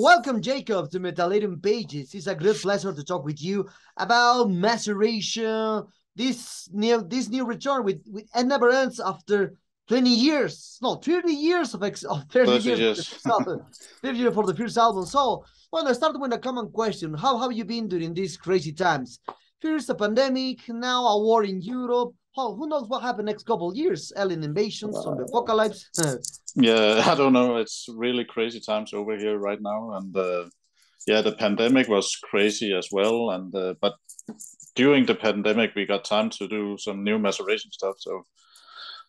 Welcome, Jacob, to Metalatum Pages. It's a great pleasure to talk with you about Maceration. This new return with it never ends after 20 years. No, 30 years of 30 30 years for the years. first album. 30 years for the first album. So, well, I start with a common question. How have you been during these crazy times? First a pandemic, now a war in Europe. Oh, who knows what happened next couple of years? Alien invasions, zombie apocalypse. Yeah, I don't know. It's really crazy times over here right now. And yeah, the pandemic was crazy as well. And but during the pandemic, we got time to do some new maceration stuff. So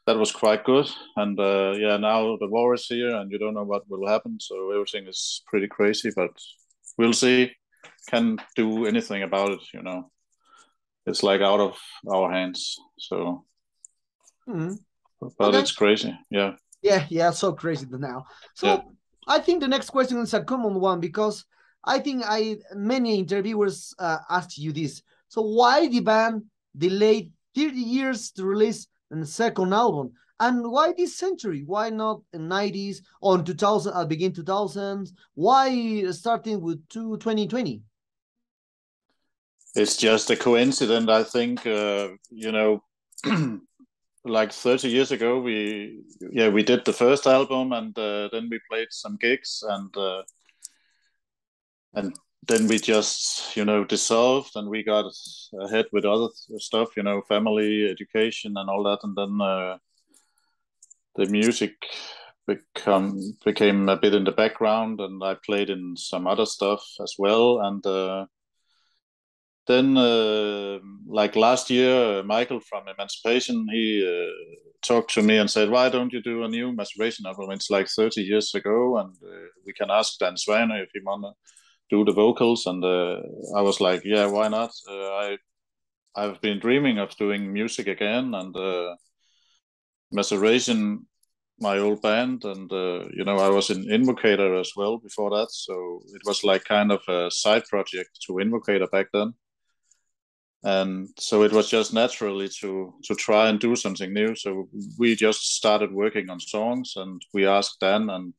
that was quite good. And yeah, now the war is here and you don't know what will happen. So everything is pretty crazy, but we'll see. Can't do anything about it. It's like out of our hands. So, Hmm. but Okay. it's crazy. Yeah. Yeah, so crazy now. Yeah. So I think the next question is a common one because I think many interviewers asked you this. So why the band delayed 30 years to release a second album? And why this century? Why not in 90s or in 2000, begin 2000s? Why starting with 2020? It's just a coincidence, I think. Like 30 years ago, we did the first album, and then we played some gigs, and then we just dissolved, and we got ahead with other stuff, family, education, and all that, and then the music became a bit in the background, and I played in some other stuff as well, and then, like last year, Michael from Emancipation, he talked to me and said, "Why don't you do a new Maceration album? It's like 30 years ago, and we can ask Dan Swanner if he wanna do the vocals." And I was like, "Yeah, why not? I've been dreaming of doing music again, and Maceration, my old band, and I was in Invocator as well before that, so it was like kind of a side project to Invocator back then." And so it was just naturally to try and do something new. So we just started working on songs, and we asked Dan, and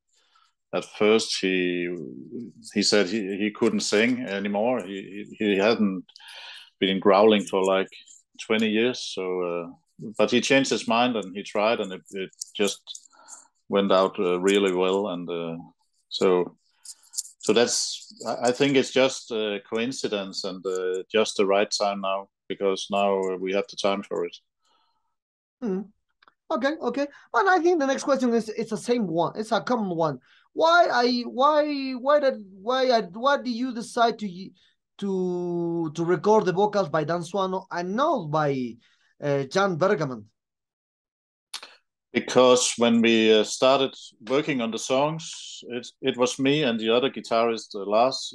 at first he said he couldn't sing anymore. He hadn't been growling for like 20 years. So but he changed his mind and he tried, and it just went out really well. And so I think it's just a coincidence, and just the right time now, because now we have the time for it. Hmm. Okay. And I think the next question is it's the same one. It's a common one. Why did you decide to record the vocals by Dan Swano and not by Jan Bergman? Because when we started working on the songs, it was me and the other guitarist, Lars,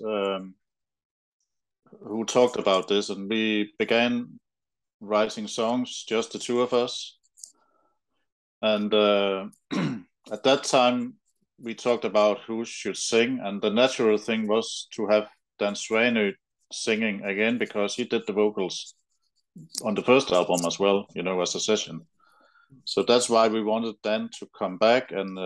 who talked about this, and we began writing songs, just the two of us. And at that time, we talked about who should sing, and the natural thing was to have Dan Swanö singing again, because he did the vocals on the first album as well, as a session. So that's why we wanted Dan to come back, and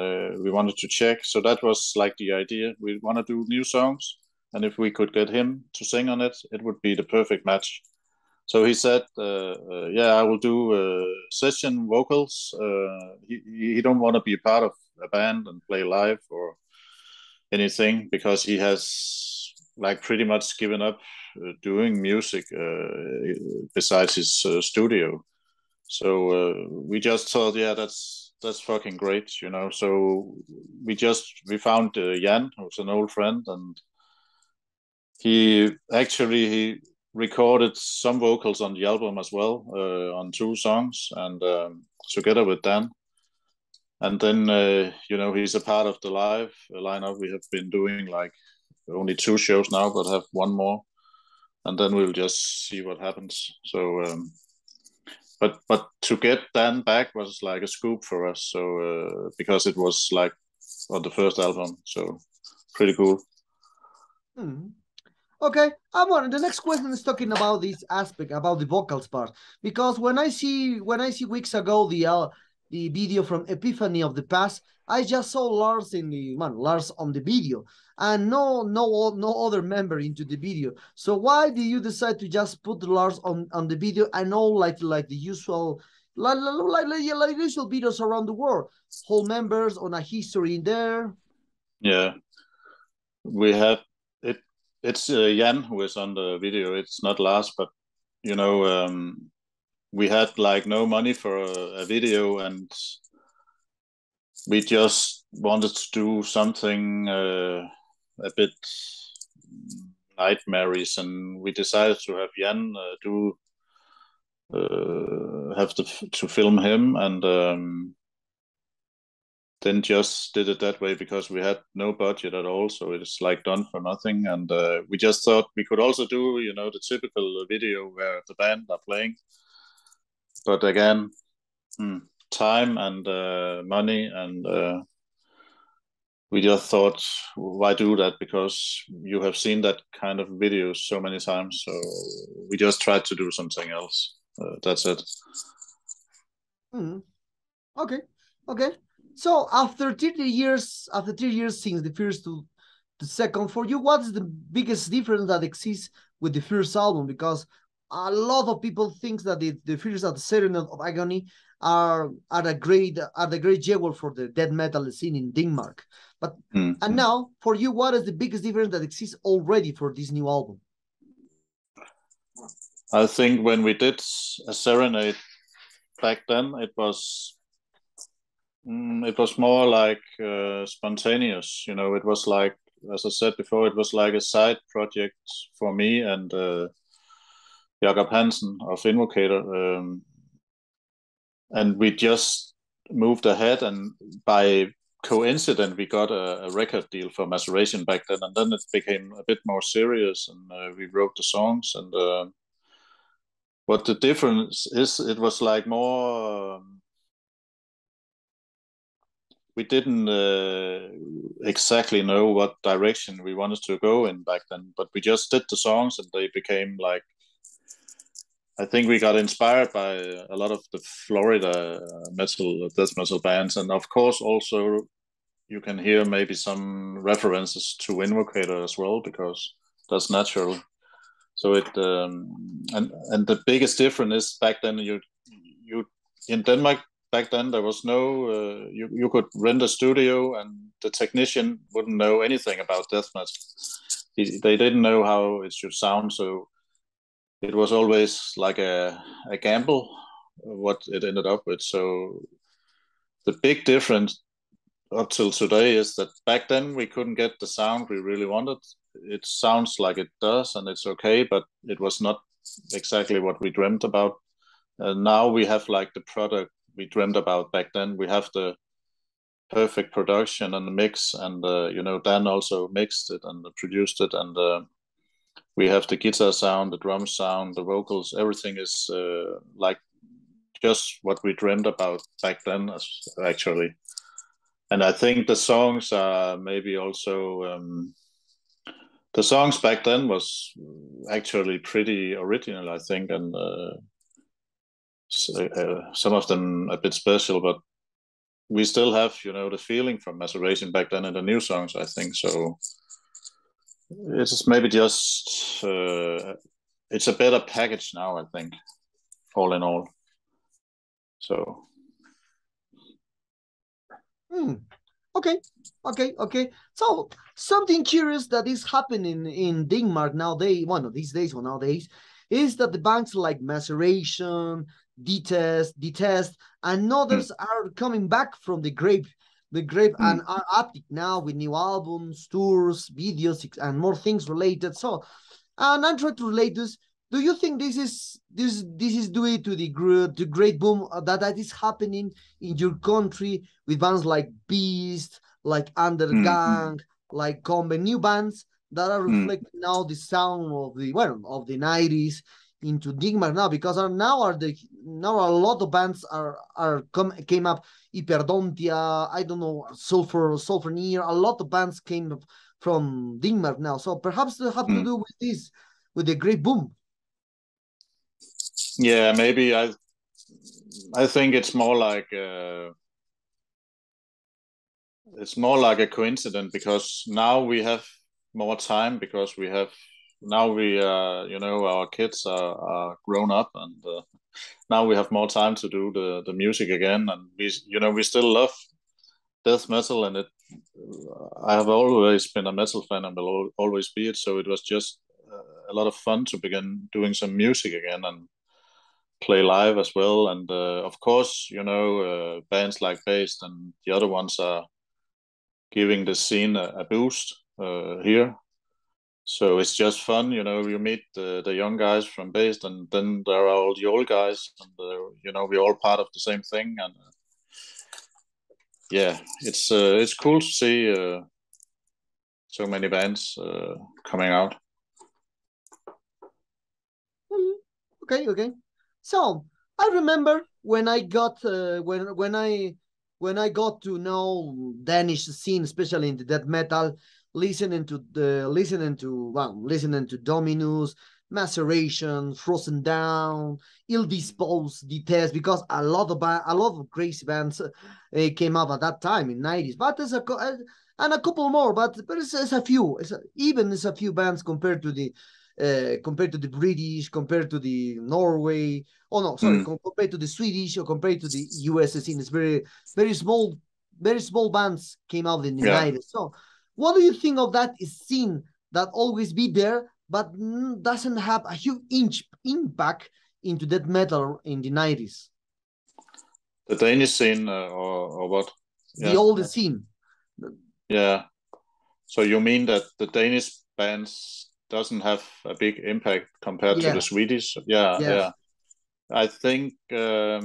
we wanted to check. So that was like the idea. We want to do new songs, and if we could get him to sing on it, it would be the perfect match. So he said, "Yeah, I will do session vocals." He don't want to be a part of a band and play live or anything, because he has like pretty much given up doing music besides his studio. So we just thought, yeah, that's fucking great. So we found Jan, who's an old friend, and he recorded some vocals on the album as well, on two songs, and together with Dan. And then he's a part of the live lineup. We have been doing like only two shows now, but have one more, and then we'll just see what happens. So. But to get Dan back was like a scoop for us. So because it was like on the first album, so pretty cool. Hmm. Okay, the next question is talking about this aspect about the vocals part because when I see weeks ago the video from Epiphany of the Past, I just saw Lars Lars on the video, and no other member into the video. So why do you decide to just put Lars on the video and all like the usual like usual videos around the world, whole members on a history in there? Yeah, we have it. It's Jan who is on the video. It's not Lars, but you know, we had like no money for a video, and we just wanted to do something a bit nightmarish, and we decided to have Jan have to film him, and then just did it that way because we had no budget at all, so it's like done for nothing. And we just thought we could also do, you know, the typical video where the band are playing, but again, time and money, and we just thought, why do that? Because you have seen that kind of videos so many times, so we just tried to do something else. That's it. Okay. So after 3 years since the first to the second, for you, what is the biggest difference that exists with the first album? Because a lot of people think that the first and the Serenade of Agony are the great jewel for the death metal scene in Denmark. But and now for you, what is the biggest difference that exists already for this new album? I think when we did a Serenade back then, it was more like spontaneous. You know, it was like, as I said before, it was like a side project for me and Jakob of Invocator, and we just moved ahead, and by coincidence we got a record deal for Maceration back then, and then it became a bit more serious, and we wrote the songs. And what the difference is, it was like more we didn't exactly know what direction we wanted to go in back then, but we just did the songs, and they became like, I think we got inspired by a lot of the Florida death metal bands, and of course also you can hear maybe some references to Invocator as well, because that's natural. So it and the biggest difference is back then you in Denmark back then there was no you could rent a studio and the technician wouldn't know anything about death metal. They didn't know how it should sound, so it was always like a gamble what it ended up with. So the big difference up till today is that back then we couldn't get the sound we really wanted. It sounds like it does, and it's okay, but it was not exactly what we dreamt about. And now we have like the product we dreamt about back then. We have the perfect production and the mix, and you know, Dan also mixed it and produced it, and we have the guitar sound, the drum sound, the vocals, everything is like just what we dreamed about back then, actually. And I think the songs are maybe also the songs back then was actually pretty original, I think, and some of them a bit special, but we still have, you know, the feeling from Maceration back then in the new songs, I think. So it's maybe just it's a better package now, I think, all in all. So okay. So something curious that is happening in Denmark nowadays, one of these days or nowadays, is that the bands like Maceration, Detest, and others are coming back from the grave and are active now with new albums, tours, videos, and more things related. So, and I'm trying to relate this. Do you think this is due to the great boom that is happening in your country with bands like Beast, like Undergang, like Combe, new bands that are reflecting now the sound of the '90s into Denmark now, because now a lot of bands came up, Hyperdontia, I don't know, Sulfur Near, a lot of bands came from Denmark now. So perhaps they have to do with this, with the great boom. Yeah, maybe I think it's more like a coincidence, because now we have more time, because we have now we our kids are grown up, and now we have more time to do the music again, and we still love death metal, and I have always been a metal fan and will always be it. So it was just a lot of fun to begin doing some music again and play live as well. And of course, bands like Based and the other ones are giving the scene a boost here. So it's just fun, you meet the young guys from Based, and then there are all the old guys, and we're all part of the same thing. And yeah, it's cool to see so many bands coming out. Okay. So I remember when I got when I got to know Danish scene, especially in the death metal, listening to Dominus, Maceration, Frozen Down, Ill Disposed, Detest, because a lot of crazy bands came up at that time in '90s. But and a couple more, but it's a few. It's a few bands compared to the British, compared to the Norway. Oh no, sorry, compared to the Swedish or compared to the US scene. It's very small bands came out in the '90s. So, what do you think of that scene that always be there, but doesn't have a huge impact into death metal in the '90s? The Danish scene, or what? The old scene. Yeah. So you mean that the Danish bands doesn't have a big impact compared to the Swedish? Yeah. I think, I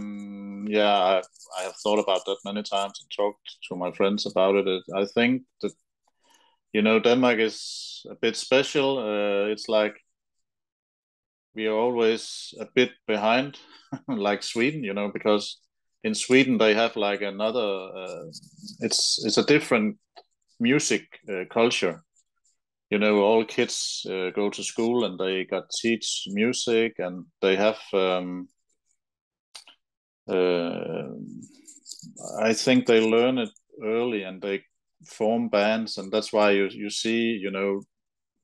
have thought about that many times and talked to my friends about it. I think that, Denmark is a bit special. It's like we are always a bit behind, like Sweden, because in Sweden they have like another, it's a different music culture. All kids go to school and they got teach music, and they have I think they learn it early and they form bands, and that's why you see,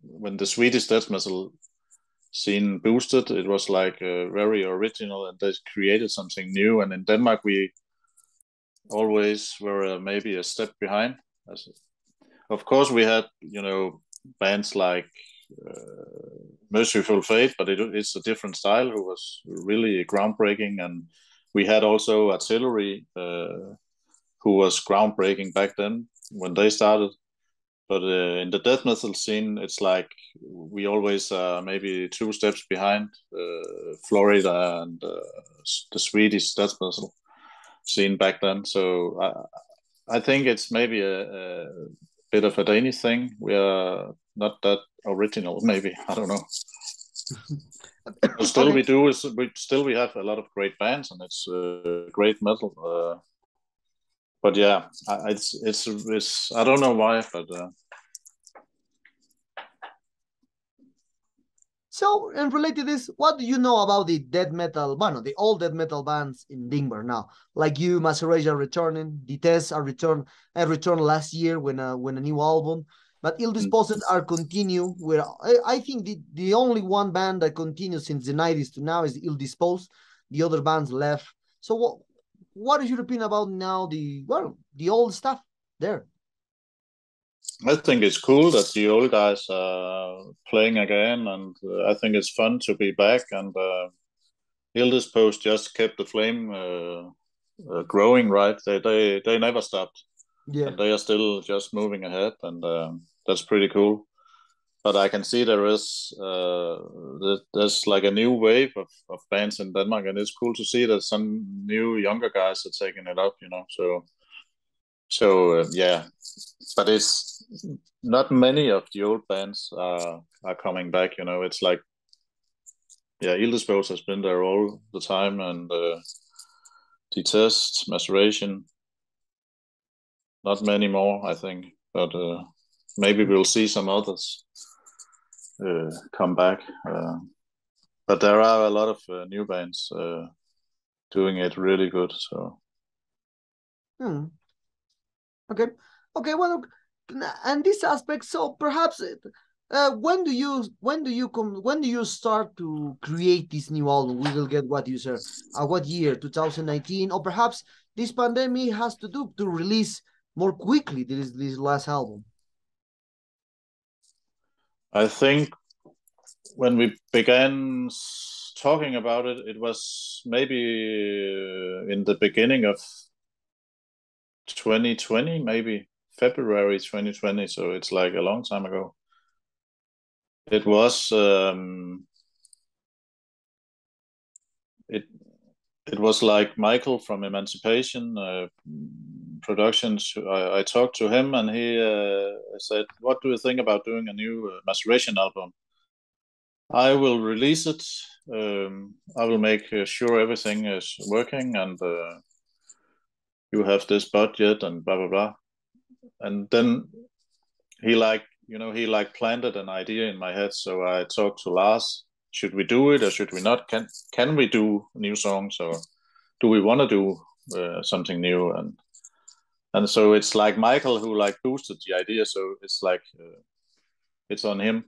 when the Swedish death metal scene boosted, it was like very original, and they created something new. And in Denmark we always were maybe a step behind. Of course we had bands like Merciful Fate, but it's a different style, who was really groundbreaking. And we had also Artillery, who was groundbreaking back then when they started. But in the death metal scene, it's like we always maybe 2 steps behind Florida and the Swedish death metal scene back then. So I think it's maybe a bit of a Danish thing. We are not that original, maybe. I don't know. But still, okay. we have a lot of great bands, and it's great metal. But yeah, it's I don't know why, but. So, and related to this, what do you know about the death metal, the old death metal bands in Denmark now? Like you, Maceration returning, Detest returned last year when a new album, but Ill Disposed are continue. Where I think the only one band that continues since the '90s to now is Ill Disposed. The other bands left. So what is your opinion about now the old stuff there? I think it's cool that the old guys are playing again, and I think it's fun to be back. And Ill Disposed just kept the flame growing, right? They never stopped. Yeah, and they are still just moving ahead, and that's pretty cool. But I can see there's like a new wave of bands in Denmark, and it's cool to see that some new younger guys are taking it up. So yeah, but it's not many of the old bands are coming back. It's like, yeah, Ill Disposed has been there all the time, and Detest, Maceration, not many more, I think, but maybe we'll see some others come back. But there are a lot of new bands doing it really good. So. Okay. Well, and this aspect. So perhaps, when do you start to create this new album? We will get what you said. What year? 2019, or perhaps this pandemic has to do to release more quickly this last album. I think when we began talking about it, it was maybe in the beginning of 2020, maybe February 2020. So it's like a long time ago. It was it was like Michael from Emancipation Productions. I talked to him, and he said, "What do you think about doing a new Maceration album? I will release it. I will make sure everything is working, and you have this budget, and blah blah blah." And then he planted an idea in my head. So I talked to Lars. Should we do it or should we not? Can we do new songs, or do we want to do something new? And so it's like Michael who like boosted the idea. So it's like it's on him,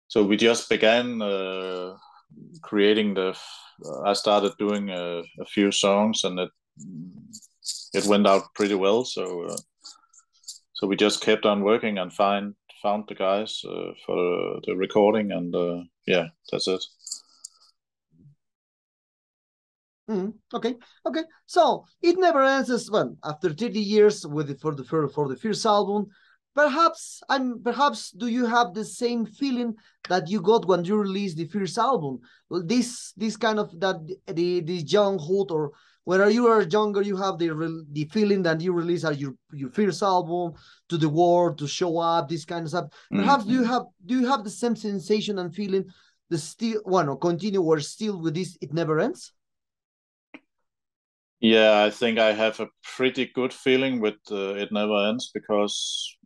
So we just began creating I started doing a few songs, and it went out pretty well. So we just kept on working and found the guys for the recording, and yeah, that's it. Okay. So it never ends as well. After 30 years for the first album, perhaps do you have the same feeling that you got when you released the first album? This kind of that the younghood, or when you are younger, you have the feeling that you release your first album to the world, to show up, this kind of stuff. Perhaps do you have the same sensation and feeling? Continue or still with this? It never ends. Yeah, I think I have a pretty good feeling with It Never Ends, because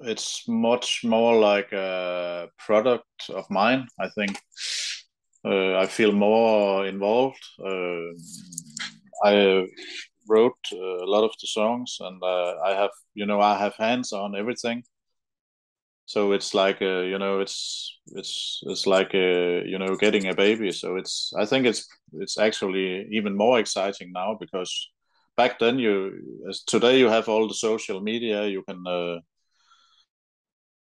it's much more like a product of mine. I think I feel more involved. I wrote a lot of the songs, and I have hands on everything. So it's like it's like getting a baby. So I think it's actually even more exciting now, because back then today you have all the social media. You can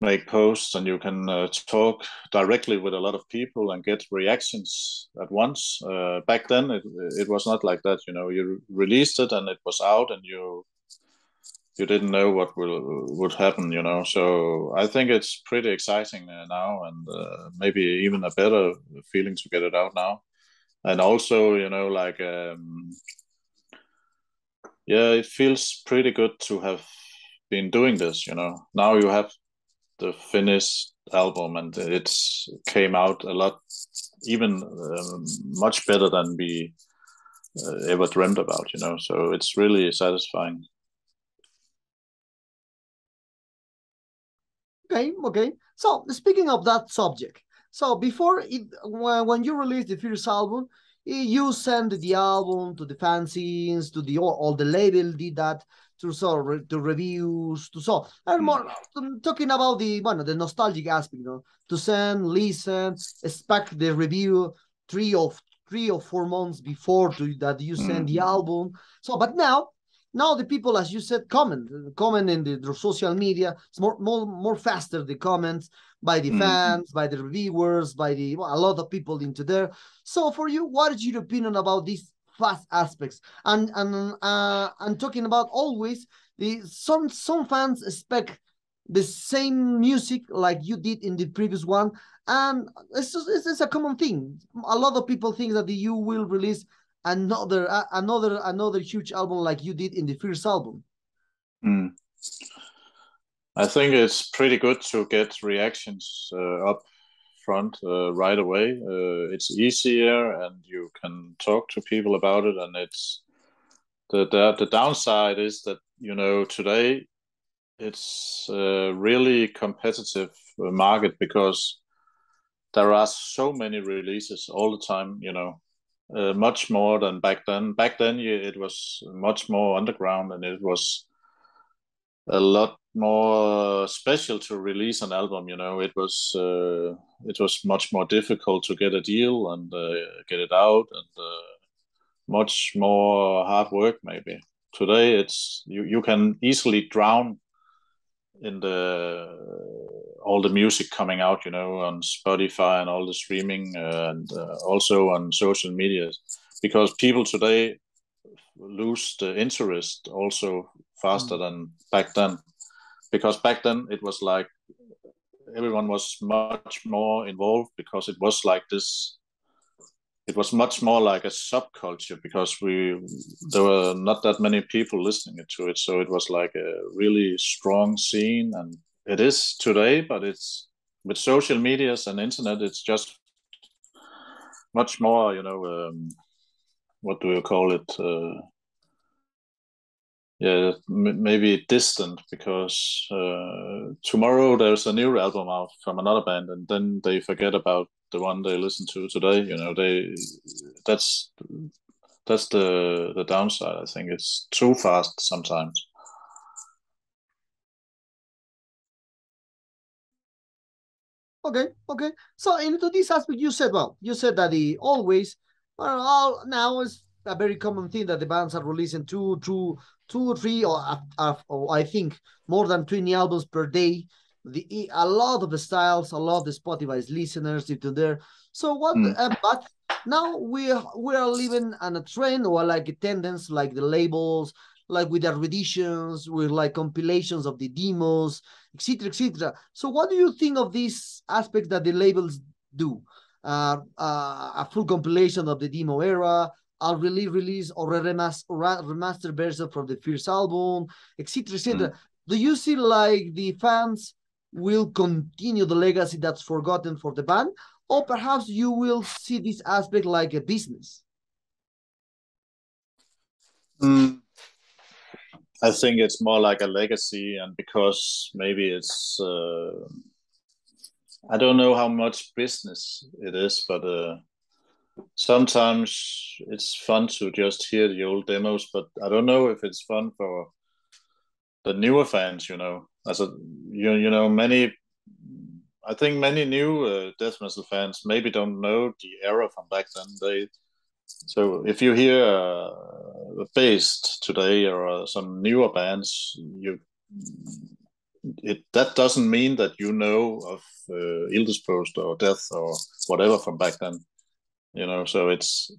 make posts, and you can talk directly with a lot of people and get reactions at once. Back then it was not like that. You released it and it was out, and you didn't know what would happen, So I think it's pretty exciting now, and maybe even a better feeling to get it out now. And also, yeah, it feels pretty good to have been doing this. Now you have the finished album, and it came out a lot, even much better than we ever dreamt about. So it's really satisfying. Okay. So speaking of that subject, so before when you released the first album, you sent the album to the fanzines, to all the label did that, to reviews, and more talking about the nostalgic aspect, to send, listen, expect the review 3 or 4 months before that you send the album. So, but now the people, as you said, comment in the social media. It's more faster, the comments by the fans, by the reviewers, by a lot of people into there. So for you, what is your opinion about these fast aspects? And talking about always some fans expect the same music like you did in the previous one, and it's a common thing. A lot of people think that you will release another huge album like you did in the first album. I think it's pretty good to get reactions up front right away. It's easier, and you can talk to people about it. And it's the downside is that today it's a really competitive market, because there are so many releases all the time. much more than back then. Back then, it was much more underground, and it was a lot more special to release an album. You know, it was much more difficult to get a deal and get it out, and much more hard work maybe. Today, it's you can easily drown in all the music coming out, you know, on Spotify and all the streaming, and also on social media, because people today lose the interest also faster than back then. Because back then it was like everyone was much more involved, because it was like this. It was much more like a subculture, because there were not that many people listening to it, so it was like a really strong scene, and it is today. But it's with social medias and internet, it's just much more, you know, what do you call it? Yeah, maybe distant, because tomorrow there's a new album out from another band, and then they forget about the one they listen to today. You know, that's the downside. I think it's too fast sometimes. Okay. So into this aspect, you said that the always, all now is a very common thing that the bands are releasing two or three, or I think more than 20 albums per day. A lot of the styles, a lot of the Spotify's listeners into there. So what? But now we are living on a trend, or like a tendency, like the labels, like with the editions, with like compilations of the demos, etc., etc. So what do you think of these aspects that the labels do? A full compilation of the demo era, a release or remastered version from the first album, etc., etc. Do you see like the fans will continue the legacy that's forgotten for the band, or perhaps you will see this aspect like a business? I think it's more like a legacy, and because maybe it's I don't know how much business it is, but sometimes it's fun to just hear the old demos, but I don't know if it's fun for the newer fans, you know. You know, I think many new death metal fans maybe don't know the era from back then. So if you hear Based today, or some newer bands, that doesn't mean that you know of Ildispost or Death or whatever from back then, you know. So it's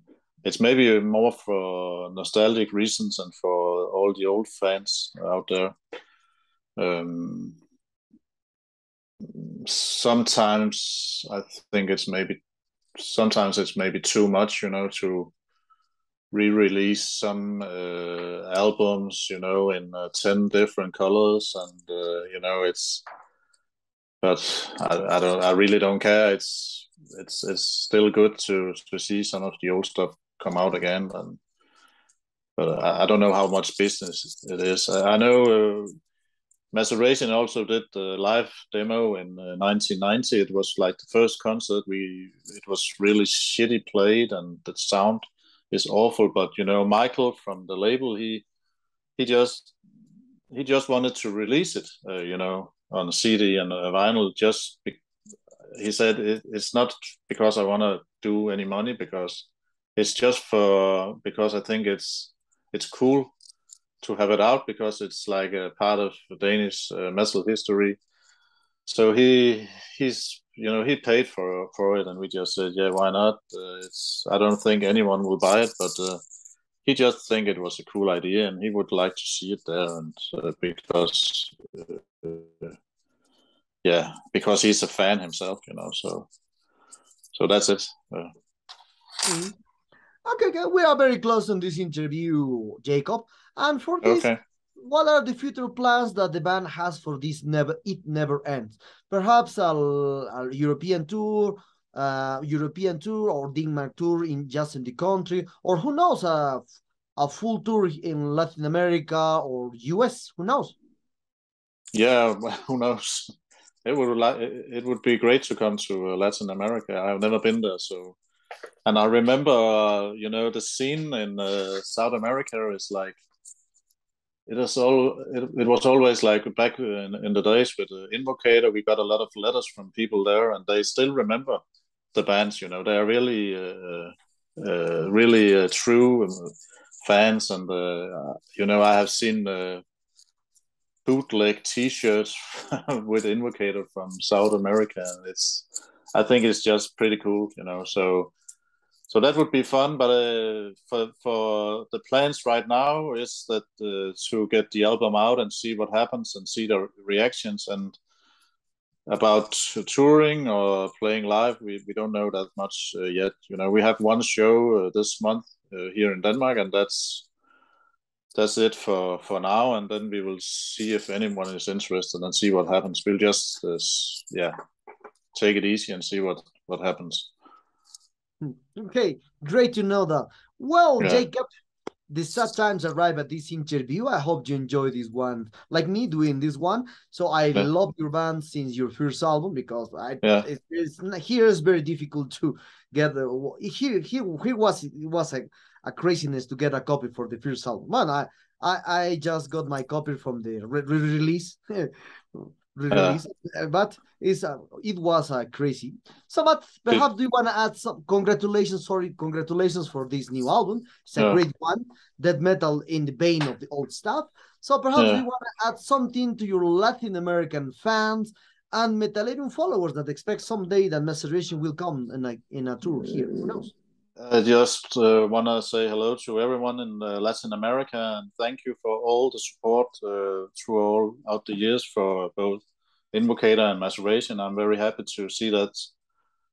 maybe more for nostalgic reasons and for all the old fans out there. Sometimes I think sometimes it's maybe too much, you know, to re-release some albums, you know, in 10 different colors, and you know, but I really don't care. It's still good to see some of the old stuff come out again, but I don't know how much business it is. I know Maceration also did the live demo in 1990. It was like the first concert. It was really shitty played, and the sound is awful. But you know, Michael from the label, he just wanted to release it, you know, on a CD and a vinyl. He said it's not because I want to do any money, because it's just because I think it's cool to have it out, because it's like a part of Danish metal history. So he's you know, he paid for it, and we just said, yeah, why not? I don't think anyone will buy it, but he just think it was a cool idea, and he would like to see it there, and because yeah, because he's a fan himself, you know. So that's it. Okay, we are very close on this interview, Jakob. And for this, what are the future plans that the band has for this It Never Ends? Perhaps a European tour, or Denmark tour in the country, or who knows, a full tour in Latin America or US? Who knows? Yeah, well, who knows? It would be great to come to Latin America. I've never been there, so And I remember, the scene in South America is like, it was always like back in the days with Invocator, we got a lot of letters from people there, and they still remember the bands. They are really, really true fans, and I have seen bootleg T-shirts with Invocator from South America. I think it's just pretty cool. So that would be fun, but for the plans right now is that to get the album out and see what happens and see the reactions. And about touring or playing live, we don't know that much yet. We have one show this month here in Denmark, and that's it for now. And then we will see if anyone is interested and see what happens. We'll just take it easy and see what happens. Okay, great to know that. Well, Jakob, the sad times arrive at this interview. I hope you enjoy this one, like me doing this one. So I love your band since your first album, because here is very difficult to get. Here was a craziness to get a copy for the first album. Man, I just got my copy from the release. Release, but it was crazy. So, but perhaps do you want to add some congratulations for this new album? It's a great one, death metal in the vein of the old stuff. So perhaps do you want to add something to your Latin American fans and Metallarium followers that expect someday that Maceration will come in a tour here? Who knows? I just want to say hello to everyone in Latin America, and thank you for all the support throughout the years for both Invocator and Maceration. I'm very happy to see that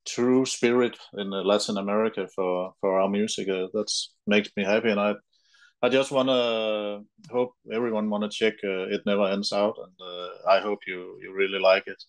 true spirit in Latin America for our music. That makes me happy, and I just want to hope everyone want to check It Never Ends out, and I hope you really like it.